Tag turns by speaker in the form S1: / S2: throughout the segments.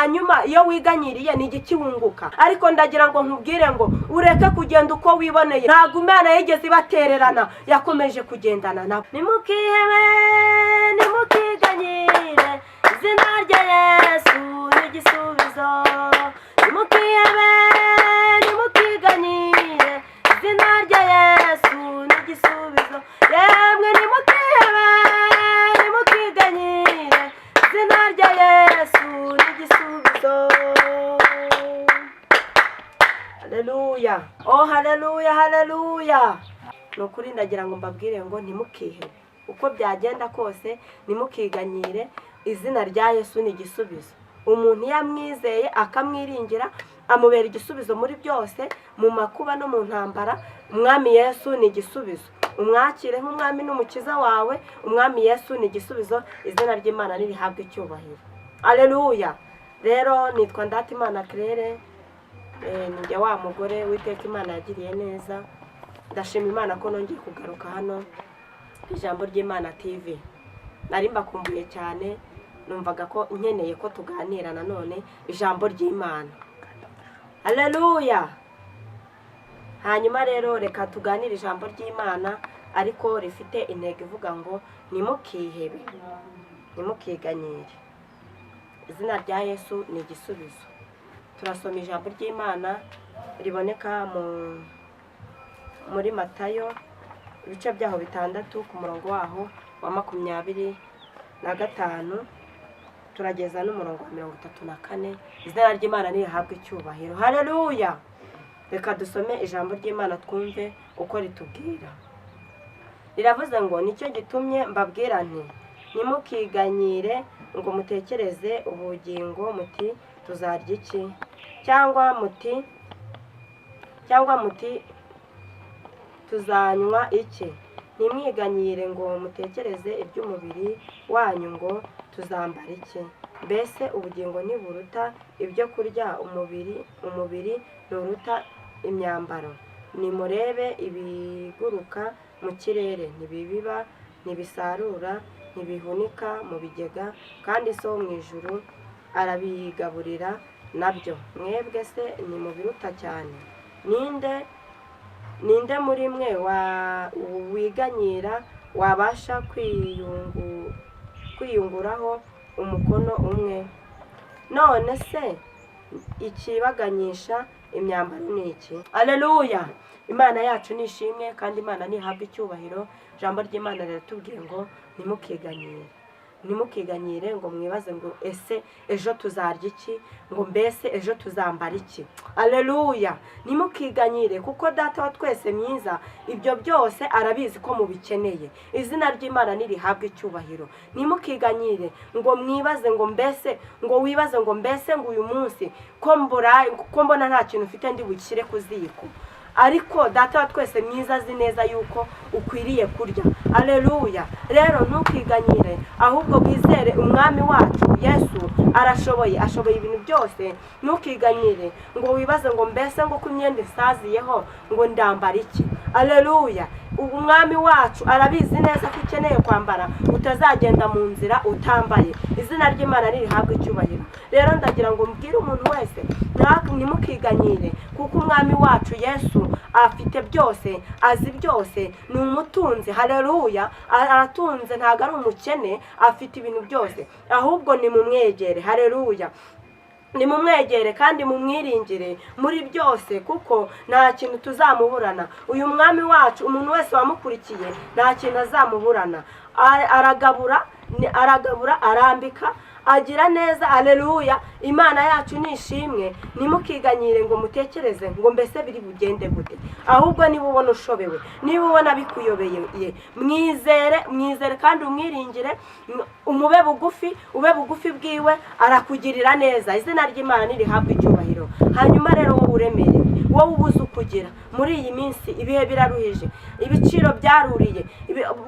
S1: hanyuma iyo wiganyiriye ni igiki wunguka. Ariko ndagira ngo nkubwire ngo ureke kugenda uko wiboneye. Ntabwo Imana yigeze ibatererana, yakomeje kugendana nabo. Nimukihebe, nimukiganyire, izina rya Yesu ni igisubizo. Nimukihebe, nimukiganyire, izina rya Yesu ni igisubizo. Yemwe nimukihebe, nimukiganyire, izina rya Yesu ni igisubizo. Haleluya. Oh haleluya, haleluya. Nukuri ndagira ngo mbabwire ngo ntimukihebe. Uko byagenda kose nimukiganyire, izina rya Yesu ni igisubizo. Umuntu yamwizeye akamwiringira, amubera igisubizo muri byose, mu makuba no mu ntambara. Umwami Yesu ni igisubizo. Umwakire nk'umwami n'umukiza wawe. Umwami Yesu ni igisubizo. Izina ry'Imana nirihabwe icyubahiro. Haleluya. Rero nitwa Ndatimana Claire, ninjye wa mugore w'iteka Imana yagiriye neza. Ndashima Imana ko nongeye kugaruka hano Ijambo ry'Imana TV. Nari mbakumbuye cyane, numvaga ko nkeneye ko tuganira nanone ijambo ry'Imana. Haleluya. Hanyuma rero reka tuganire ijambo ry'Imana, ariko rifite intego ivuga ngo nimukihebe, nimukiganyire, izina rya Yesu ni igisubizo. Turasoma ijambo ry'Imana riboneka muri Matayo ibice byaho 6 ku murongo waho wa 25 turageza n'umurongo wa 34. Izina ry'Imana nirihabwe icyubahiro. Haleluya. Reka dusome ijambo ry'Imana twumve uko ritubwira. Riravuze ngo nicyo gitumye mbabwira nti nimukiganyire ngo mutekereze ubugingo muti tuzarya iki, cyangwa muti tuzanywa iki. Nimwiganyire ngo mutekereze iby'umubiri wanyu ngo tuzambara iki. Mbese ubugingo ntiburuta ibyo kurya, umubiri nturuta imyambaro. Nimurebe ibiguruka mu kirere, ntibibiba, ntibisarura, ntibihunika mu bigega, kandi so mu ijuru arabigaburira nabyo. Mwebwe se nimubiruta cyane. Ninde muri mwe wiganyira wabasha kwiyunguraho umukono umwe? None se ikibaganyisha imyambaro ni iki? Haleluya. Imana yacu nishimwe kandi Imana nihabwe icyubahiro. Ijambo ry'Imana riratubwiye ngo nimukiganyire ngo mwibaze ngo ese ejo tuzarya iki, ngo mbese ejo tuzambara iki. Haleluya. Nimukiganyire kuko Data wa twese mwiza ibyo byose arabizi ko mubikeneye. Izina ry'Imana nirihabwe icyubahiro. Nimukiganyire ngo mwibaze ngo mbese ngo wibaze ngo mbese ngo uyu munsi ko mbona nta kintu ufite ndi bukire ku ziko. Ariko Data wa twese mwiza azi neza yuko ukwiriye kurya. Haleluya. Rero ntukiganyire, ahubwo wizere umwami wacu Yesu ashoboye ibintu byose. Ntukiganyire ngo wibaze ngo mbese ngo ku myenda isaziyeho ngo ndambara iki. Haleluya. Umwami wacu arabizi neza ko ukeneye kwambara, utazagenda mu nzira utambaye. Izina ry'Imana ririhabwe icyubahiro. Rero ndagira ngo mbwire umuntu wese nimukiganyire kuko umwami wacu Yesu afite byose, azi byose, ni umutunzi. Haleluya. Aratunze, ntago ari umukene, afite ibintu byose. Ahubwo ni mumwegere. Haleluya. Nimumwegere kandi mumwiringire muri byose kuko nta kintu tuzamuburana. Uyu mwami wacu umuntu wese wamukurikiye nta kintu azamuburana. Aragabura, arambika, agira neza. Haleluya. Imana yacu nishimwe. Nimukiganyire ngo mutekereze ngo mbese biri bugende gute. Ahubwo niba ubona ushobewe, niba ubona bikuyobeye, mwizere kandi umwiringire, ube bugufi bwiwe, arakugirira neza. Izina ry'Imana nirihabwe icyubahiro. Hanyuma rero wowe uremerewe, wowe ubuze ukugira muri iyi minsi ibihe biraruhije, ibiciro byaruriye,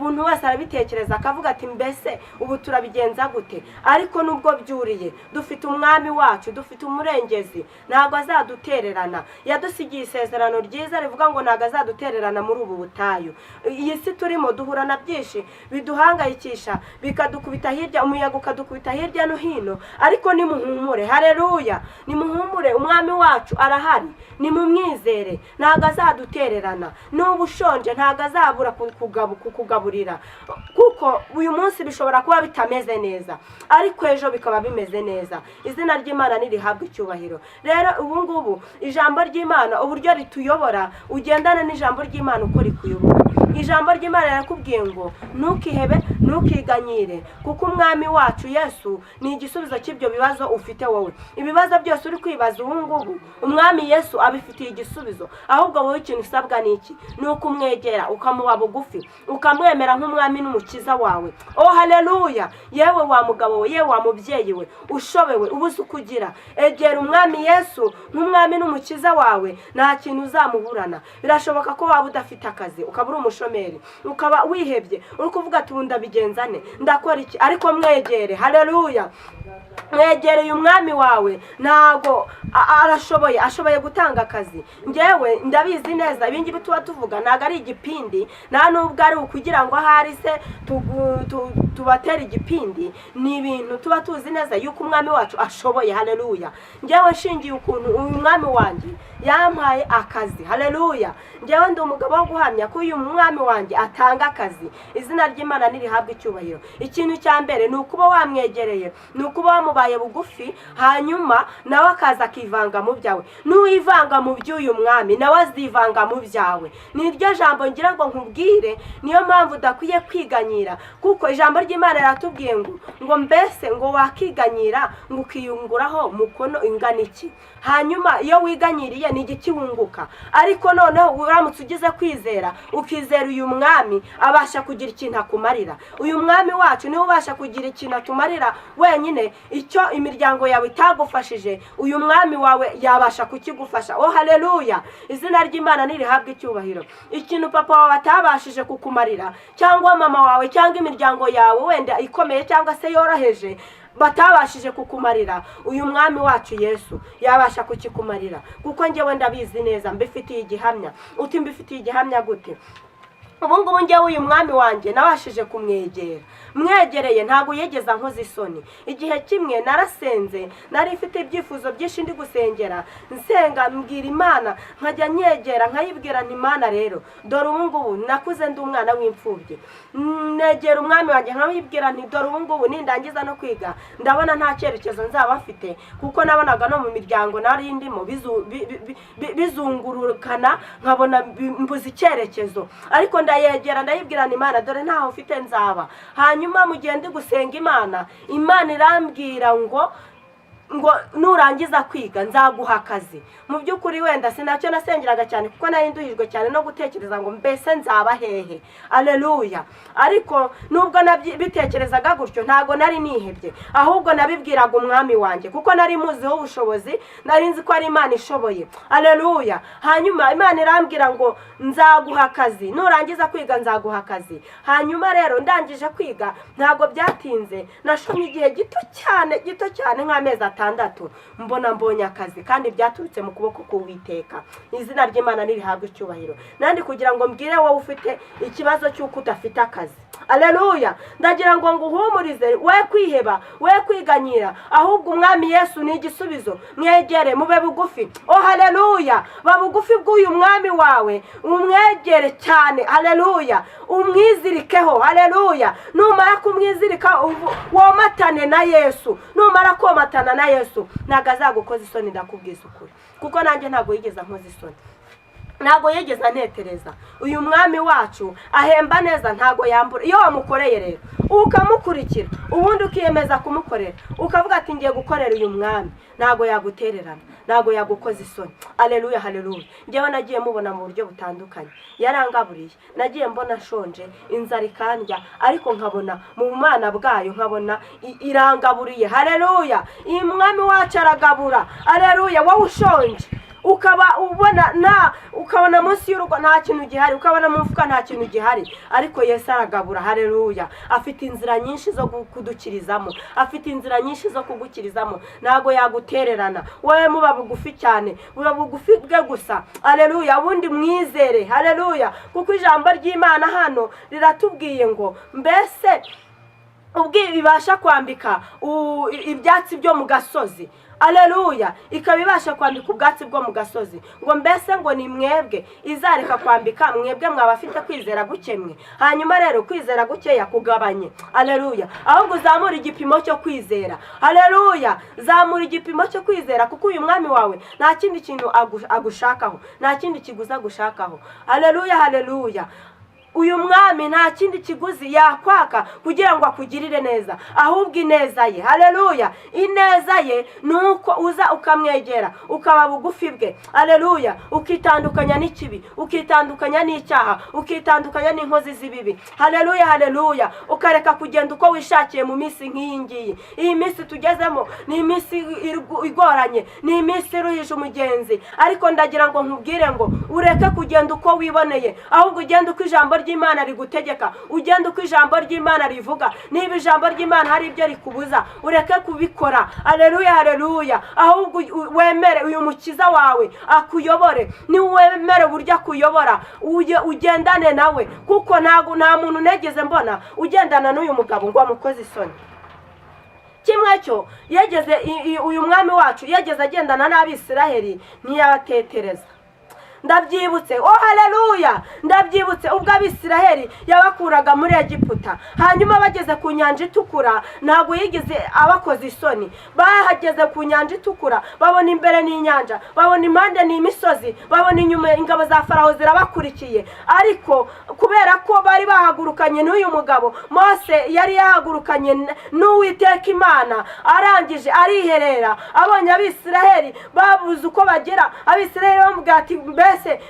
S1: umuntu wese arabitekereza akavuga ati mbese ubu turabigenza gute? Ariko nubwo byuriye dufite umwami wacu, dufite umurengezi, ntabwo azadutererana. Yadusigiye isezerano ryiza rivuga ngo ntabwo azadutererana muri ubu butayu. Iyi si turimo duhura na byinshi biduhangayikisha, bikadukubita hirya, umuyaga ukadukubita hirya no hino, ariko nimuhumure, haleluya, nimuhumure, umwami wacu arahari, nimumwizere, ntabwo azadutererana. N'ubu ushonje ntabwo azabura kukugaburira, kuko uyu munsi bishobora kuba bitameze neza ariko ejo bikaba bimeze neza. Izina ry'Imana nirihabwe icyubahiro. Rero ubu ngubu ijambo ry'Imana uburyo rituyobora, ugendana n'ijambo ry'Imana uko rikuyobora. Ijambo ry'Imana rirakubwiye ngo ntukihebe, ntukiganyire, kuko umwami wacu Yesu ni igisubizo cy'ibyo bibazo ufite wowe. Ibibazo byose uri kwibaza ubu ngubu umwami Yesu abifitiye igisubizo, ahubwo wowe ikintu usabwa ni iki? Ni ukumwegera, ukamuba bugufi, ukamwemera nk'umwami n'umukiza wawe. Oh haleluya! Yewe wa mugabo we, yewe wa mubyeyi we ushobewe ubuze ukugira, egera umwami Yesu nk'umwami n'umukiza wawe, nta kintu uzamuburana. Birashoboka ko waba udafite akazi, ukaba uri umushomeri, ukaba wihebye, uri kuvuga ati ndabigenza ne, ndakora iki? Ariko mwegere, haleluya, mwegereye umwami wawe, ntago arashoboye, ashoboye gutanga akazi. Ngewe ndabizi neza ibingibi tuba tuvuga ntago ari igipindi, nta nubwo ari ukugira ngo ahari se tubatera igipindi, ni ibintu tuba tuzi neza yuko umwami wacu ashoboye, haleluya. Ngewe nshingiye ukuntu uyu mwami wanjye yampaye akazi, haleluya. Ngewe ndi umugabo wo guhamya ko uyu mwami wanjye atanga akazi. Izina ry'Imana nirihabwe icyubahiro. Ikintu cya mbere ni ukuba wamwegereye, ni ukuba wamubaye bugufi, hanyuma nawe akaza akivanga mu byawe. N'uwivanga mu by'uyu mwami nawe azivanga mu byawe. Ni iryo jambo ngira ngo nkubwire, niyo mpamvu udakwiye kwiganyira, kuko ijambo ry'Imana riratubwiye ngo mbese ngo wakiganyira ngo ukiyunguraho mukono ingana iki? Hanyuma iyo wiganyiriye ni igiki wunguka? Ariko noneho uramutse ugize kwizera, ukizera uyu mwami, abasha kugira ikintu akumarira. Uyu mwami wacu niwe ubasha kugira ikintu atumarira wenyine, icyo imiryango yawe itagufashije, uyu mwami wawe yabasha kukigufasha. Oh haleluya! Izina ry'Imana nirihabwe icyubahiro. Ikintu papa wawe atabashije kukumarira, cyangwa mama wawe, cyangwa imiryango yawe wenda ikomeye cyangwa se yoroheje, batabashije kukumarira, uyu mwami wacu Yesu yabasha kukikumarira. Kuko ngewe ndabizi neza, mbifitiye igihamya. Uti mbifitiye igihamya gute? Ubu ngubu ngewe uyu mwami wanjye nabashije kumwegera, mwegereye ntabwo yegeza nkoze isoni. Igihe kimwe narasenze, nari ifite ibyifuzo byinshi ndi gusengera, nsenga mbwira Imana, nkajya nyegera nkayibwira nti Imana rero dore ubu ngubu nakuze ndi umwana w'imfubyi, negera umwami wanjye nkayibwira nti dore ubu ngubu nindangiza no kwiga ndabona nta cyerekezo nzaba mfite, kuko nabonaga no mu miryango nari ndimo bizungurukana, nkabona mbuze icyerekezo. Ariko ndayegera ndayibwira nti Imana dore ntaho mfite nzaba. Hanyuma mugende gusenga Imana, Imana irambwira ngo nurangiza kwiga nzaguha akazi. Mu by'ukuri wenda sinacyo nasengeraga cyane, kuko nari nduhijwe cyane no gutekereza ngo mbese nzaba hehe, aleluya. Ariko nubwo bitekerezaga gutyo ntago nari nihebye, ahubwo nabibwiraga umwami wanjye, kuko nari muziho ubushobozi, nari nzi ko ari Imana ishoboye, aleluya. Hanyuma Imana irambwira ngo nzaguha akazi, nurangiza kwiga nzaguha akazi. Hanyuma rero ndangije kwiga ntago byatinze, nashomye igihe gito cyane nk'amezi 6 mbonye akazi, kandi byaturutse mu kuboko k'Uwiteka. Izina ry'Imana nirihabwe icyubahiro. Nandi kugira ngo mbwire wowe ufite ikibazo cy'uko udafite akazi, aleluya, ndagira ngo nguhumurize, we kwiheba, we kwiganyira, ahubwo umwami Yesu ni igisubizo. Mwegere, mube bugufi. Oh haleluya! Ba bugufi bw'uyu mwami wawe, umwegere cyane, haleluya, umwizirikeho, haleluya. Numara kumwizirika womatane na Yesu, numara komatana na Yesu ntago azagukoza isoni, ndakubwiza ukuri, kuko nanjye ntago yigeza nkoza isoni, ntago yegeza ntetereza. Uyu mwami wacu ahemba neza, ntago yambura. Iyo wamukoreye rero ukamukurikira, ubundi ukiyemeza kumukorera, ukavuga ati ngiye gukorera uyu mwami, ntago yagutererana, ntago yagukoza isoni. Aleluya, haleluya. Ngewe nagiye mubona mu buryo butandukanye, yarangaburiye, nagiye mbona shonje, inzara ikandya, ariko nkabona mu bumana bwayo nkabona irangaburiye, haleluya. Iyi mwami wacu aragabura, aleluya. Wowe ushonje, ukaba ukabona munsi y'urugo nta kintu gihari, ukabona mu mufuka nta kintu gihari, ariko Yesu aragabura. Haleluya. afite inzira nyinshi zo kudukirizamo, afite inzira nyinshi zo kugukirizamo. Ntago yagutererana. Wowe muba bugufi cyane, muba bugufi bwe gusa. Haleluya. Ubundi mwizere. Haleluya. kuko ijambo ry'Imana hano riratubwiye ngo mbese ubwo ibasha kwambika ibyatsi byo mu gasozi. Haleluya. ikabibasha kwambika ubwatsi bwo mu gasozi, ngo mbese ngo ni mwebwe izareka kwambika mwebwe mwabafite kwizera gukemwe. Hanyuma rero kwizera gukeya kugabanye. Haleluya. ahubwo zamura igipimo cyo kwizera. Haleluya. zamura igipimo cyo kwizera, kuko uyu mwami wawe nta kindi kintu agushakaho, nta kindi kiguza gushakaho. Haleluya. Haleluya. uyu mwami nta kindi kiguzi yakwaka kugira ngo akugirire neza, ahubwo ineza ye. Haleluya. ineza ye nuko uza ukamwegera, ukaba bugufi bwe. Haleluya. ukitandukanya n'ikibi, ukitandukanya n'icyaha, ukitandukanya n'inkozi z'ibibi. Haleluya. Haleluya. ukareka kugenda uko wishakiye mu minsi nk'iyi ngiyi. iyi minsi tugezemo ni iminsi igoranye, ni iminsi iruhije umugenzi, ariko ndagira ngo nkubwire ngo ureke kugenda uko wiboneye, ahubwo ugende uko ijambo ry'Imana rigutegeka, ugende uko ijambo ry'Imana rivuga. niba ijambo ry'Imana hari ibyo rikubuza, ureke kubikora. Haleluya. Haleluya. ahubwo wemere uyu mukiza wawe akuyobore. ni wemere burya akuyobora, ugendane nawe, kuko nta muntu negeze mbona ugendana n'uyu mugabo ngo amukoze isoni. kimwe cyo yageze uyu mwami wacu yageze agendana n'Abisiraheli ntiyabatetereza. ndabyibutse. haleluya. ndabyibutse ubwo Abisiraheli yabakuraga muri Egiputa, hanyuma bageze ku nyanja itukura ntabwo yigeze abakoze isoni. bahageze ku nyanja itukura babona imbere n'inyanja, babona impande n'imisozi, babona inyuma ingabo za Farawo zirabakurikiye, ariko kubera ko bari bahagurukanye n'uyu mugabo, Mose yari yahagurukanye n'Uwiteka Imana, arangije ariherera. abonye Abisiraheli babuze uko bagera, Abisiraheli bamubwira ati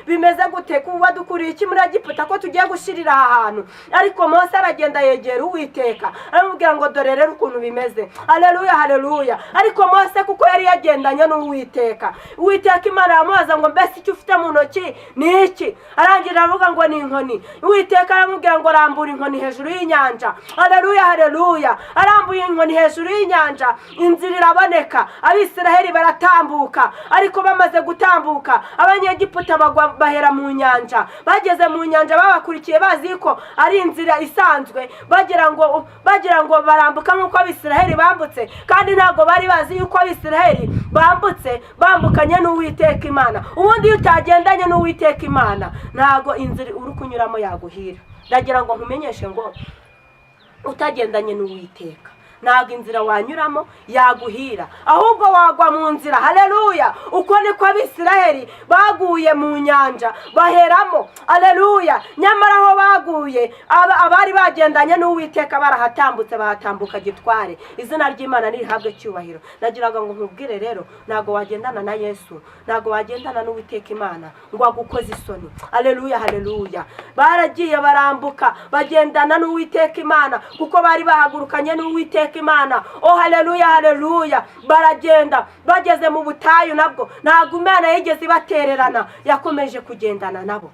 S1: bimeze gute kuba dukuriye iki muri Egiputa ko tugiye gushirira aha hantu? ariko Mose aragenda yegera Uwiteka aramubwira ngo dore rero ukuntu bimeze. Haleluya. Haleluya. ariko Mose kuko yari yagendanye n'Uwiteka, Uwiteka Imana aramubaza ngo mbese icyo ufite mu ntoki ni iki? arangira avuga ngo ni inkoni. Uwiteka aramubwira ngo rambura inkoni hejuru y'inyanja. Haleluya. Haleluya. arambuye inkoni hejuru y'inyanja, inzira iraboneka, Abisiraheli baratambuka. ariko bamaze gutambuka, Abanyegiputa bahera mu nyanja. bageze mu nyanja babakurikiye bazi ko ari inzira isanzwe, bagira ngo barambuka nk'uko Abisiraheli bambutse, kandi ntabwo bari bazi yuko Abisiraheli bambutse bambukanye n'Uwiteka Imana. ubundi iyo utagendanye n'Uwiteka Imana ntabwo inzira uri kunyuramo yaguhira. ndagira ngo nkumenyeshe ngo utagendanye n'Uwiteka ntabwo inzira wanyuramo yaguhira, ahubwo wagwa mu nzira. Haleluya. uko niko Abisiraheli baguye mu nyanja baheramo. Haleluya. nyamara aho baguye abari bagendanye n'Uwiteka barahatambutse, bahatambuka gitware. izina ry'Imana nirihabwe cyubahiro. nagiraga ngo nkubwire rero, ntago wagendana na Yesu, ntago wagendana n'Uwiteka Imana ngo agukoze isoni. Haleluya. Haleluya. baragiye barambuka bagendana n'Uwiteka Imana kuko bari bahagurukanye n'Uwiteka Imana. haleluya. Haleluya. baragenda bageze mu butayu, nabwo ntabwo Imana yigeze ibatererana, yakomeje kugendana nabo.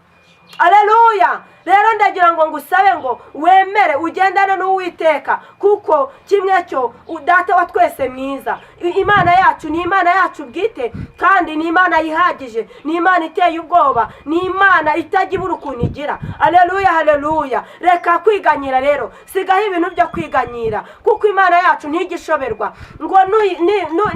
S1: Haleluya. rero ndagira ngo ngusabe ngo wemere ugendane n'Uwiteka, kuko kimwe cyo Data wa twese mwiza, Imana yacu ni Imana yacu bwite, kandi ni Imana yihagije, ni Imana iteye ubwoba, ni Imana itajya ukuntu igira. Haleluya. Haleluya. reka kwiganyira rero, sigaho ibintu byo kwiganyira, kuko Imana yacu ntigishoberwa. ngo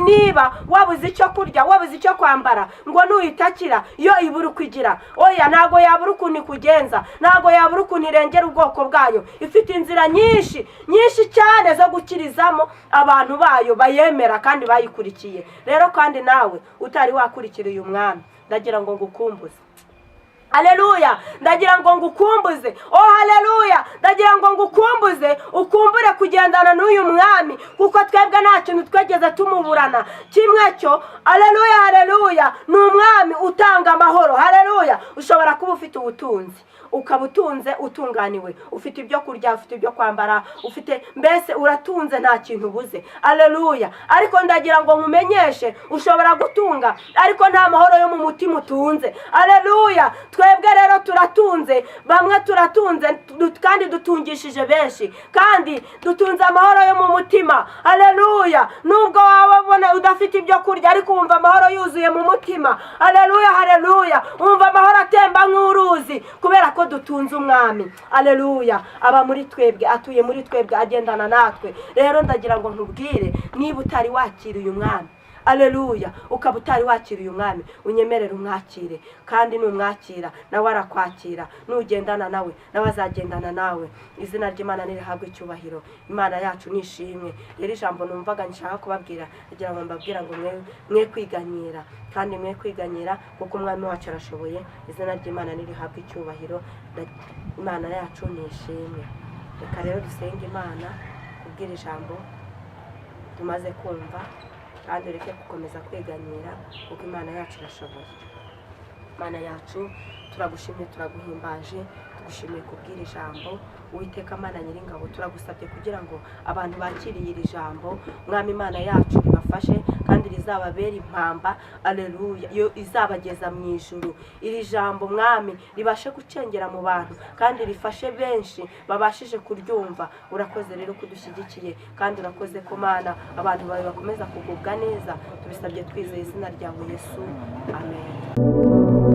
S1: niba wabuze icyo kurya, wabuze icyo kwambara, ngo nuyitakira yo ibura uko igira. oya, ntago yabura ukuntu ikugenza, ntago yabura ukuntu irengera ubwoko bwayo. ifite inzira nyinshi cyane zo gukirizamo abantu bayo bayemera kandi bayikurikiye. rero kandi nawe utari wakurikira uyu mwami, ndagira ngo ngukumbuze. Haleluya. ndagira ngo ngukumbuze. haleluya. ndagira ngo ngukumbuze ukumbure kugendana n'uyu mwami, kuko twebwe nta kintu twegeze tumuburana. kimwe cyo, haleluya. Haleluya. ni umwami utanga amahoro. Haleluya. ushobora kuba ufite ubutunzi, ukaba utunze utunganiwe, ufite ibyo kurya, ufite ibyo kwambara, ufite mbese uratunze nta kintu ubuze. Aleluya. Ariko ndagira ngo nkumenyeshe, ushobora gutunga ariko nta mahoro yo mu mutima utunze. Aleluya. Twebwe rero turatunze, bamwe turatunze kandi dutungishije benshi, kandi dutunze amahoro yo mu mutima. Aleluya. Nubwo waba ubona udafite ibyo kurya ariko wumva amahoro yuzuye mu mutima. Aleluya, haleluya. Wumva amahoro atemba nk'uruzi kubera ko dutunze umwami. Aleluya. Aba muri twebwe, atuye muri twebwe, agendana natwe. Rero ndagira ngo ntubwire, niba utari wakiriye umwami, aleluya, ukaba utari wakiriye umwami, unyemerere umwakire, kandi numwakira nawe arakwakira, nugendana nawe nawe azagendana nawe. Izina ry'Imana nirihabwe icyubahiro. Imana yacu nishimwe. Rero ijambo numvaga nshaka kubabwira, kugira ngo mbabwira ngo mwe kwiganyira, kandi mwe kwiganyira kuko umwami wacu arashoboye. Izina ry'Imana nirihabwe icyubahiro. Imana yacu nishimwe. Reka rero dusenge Imana kubwira ijambo tumaze kumva, kandi reke gukomeza kwiganyira kuko Imana yacu irashoboye. Imana yacu turagushimye, turaguhimbaje, tugushimiye kubwira ijambo. Uwiteka Mana Nyiringabo, turagusabye kugira ngo abantu bakiriye iri jambo, Mwami Imana yacu ribafashe kandi rizababera impamba. Aleluya. Yo izabageza mu ijuru. Iri jambo Mwami ribashe gucengera mu bantu kandi rifashe benshi babashije kuryumva. Urakoze rero kudushyigikiye, kandi urakoze ko Mana abantu bawe bakomeza kugubwa neza. Tubisabye twizeye izina ryawe Yesu. Amen.